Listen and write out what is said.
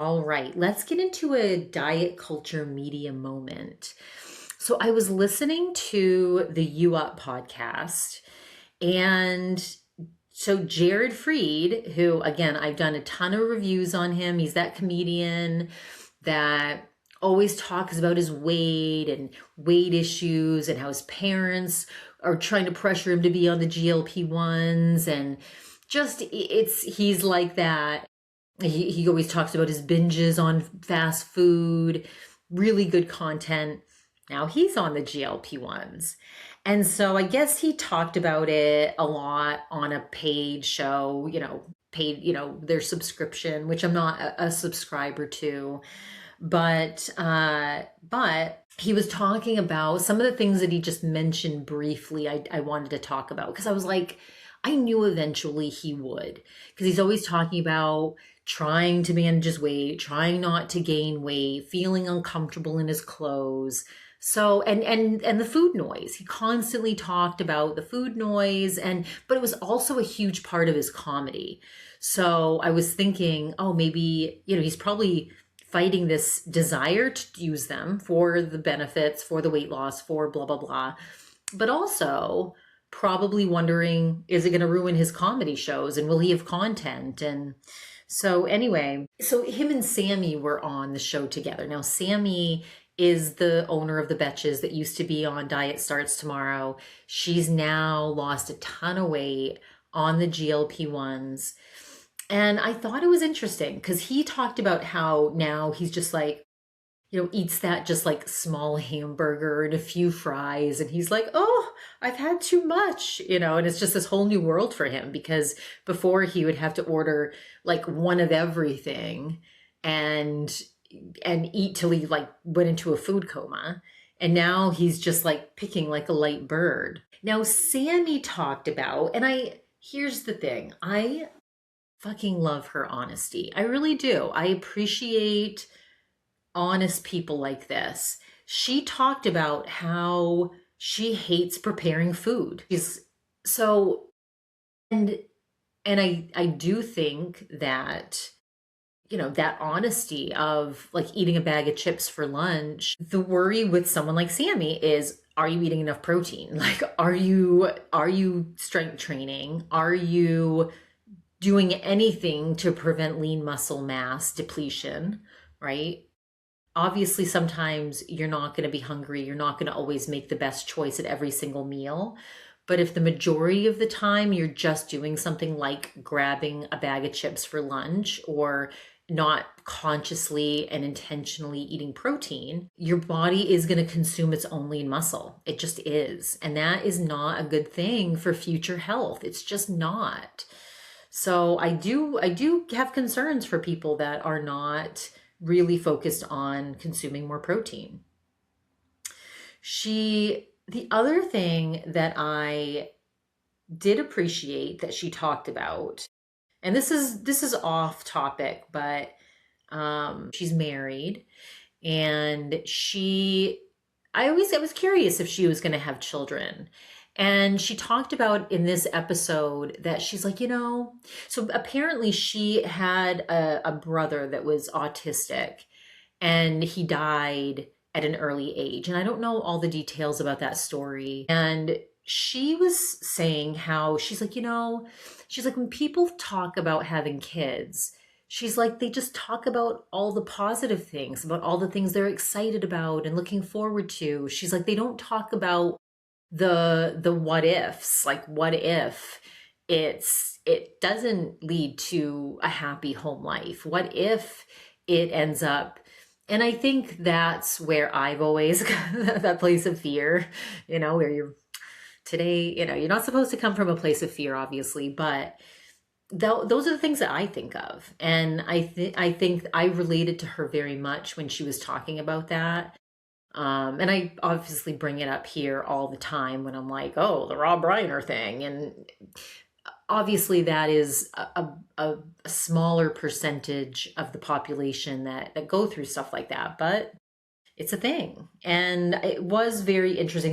All right, let's get into a diet culture media moment. So I was listening to the U Up podcast, and so Jared Freed, who again, I've done a ton of reviews on him. He's that comedian that always talks about his weight and weight issues and how his parents are trying to pressure him to be on the GLP-1s, and just he's like that. He always talks about his binges on fast food, really good content. Now he's on the GLP-1s. And so I guess he talked about it a lot on a paid show, paid, their subscription, which I'm not a subscriber to. But he was talking about some of the things that he just mentioned briefly. I wanted to talk about because I was like, I knew eventually he would, because he's always talking about trying to manage his weight, trying not to gain weight, feeling uncomfortable in his clothes. So and the food noise. He constantly talked about the food noise, but it was also a huge part of his comedy. So I was thinking, oh, maybe, he's probably fighting this desire to use them for the benefits, for the weight loss, for blah blah blah. But also probably wondering, is it going to ruin his comedy shows, and will he have content? And so anyway, so him and Sammy were on the show together. Now Sammy is the owner of the Betches that used to be on Diet Starts Tomorrow. She's now lost a ton of weight on the GLP-1s. And I thought it was interesting because he talked about how now he's just like, eats that just like small hamburger and a few fries. And he's like, oh, I've had too much, and it's just this whole new world for him, because before he would have to order like one of everything and eat till he like went into a food coma. And now he's just like picking like a light bird. Now, Sammy talked about, and here's the thing, I fucking love her honesty. I really do. I appreciate honest people like this. She talked about how she hates preparing food. So, and I do think that, that honesty of like eating a bag of chips for lunch, the worry with someone like Sammy is, are you eating enough protein? Like, are you strength training? Are you doing anything to prevent lean muscle mass depletion, right? Obviously, sometimes you're not going to be hungry. You're not going to always make the best choice at every single meal. But if the majority of the time you're just doing something like grabbing a bag of chips for lunch, or not consciously and intentionally eating protein, your body is going to consume its own lean muscle. It just is. And that is not a good thing for future health. It's just not. So I do have concerns for people that are not really focused on consuming more protein. The other thing that I did appreciate that she talked about, and this is off topic, but she's married, and I was curious if she was going to have children. And she talked about in this episode that she's like, so apparently she had a brother that was autistic, and he died at an early age. And I don't know all the details about that story. And she was saying how she's like, when people talk about having kids, she's like, they just talk about all the positive things, about all the things they're excited about and looking forward to. She's like, they don't talk about the what ifs, like what if it doesn't lead to a happy home life? What if it ends up? And I think that's where I've always got that place of fear, where you're not supposed to come from a place of fear, obviously, but those are the things that I think of. And I think I related to her very much when she was talking about that. And I obviously bring it up here all the time when I'm like, oh, the Rob Reiner thing. And obviously that is a smaller percentage of the population that go through stuff like that, but it's a thing. And it was very interesting.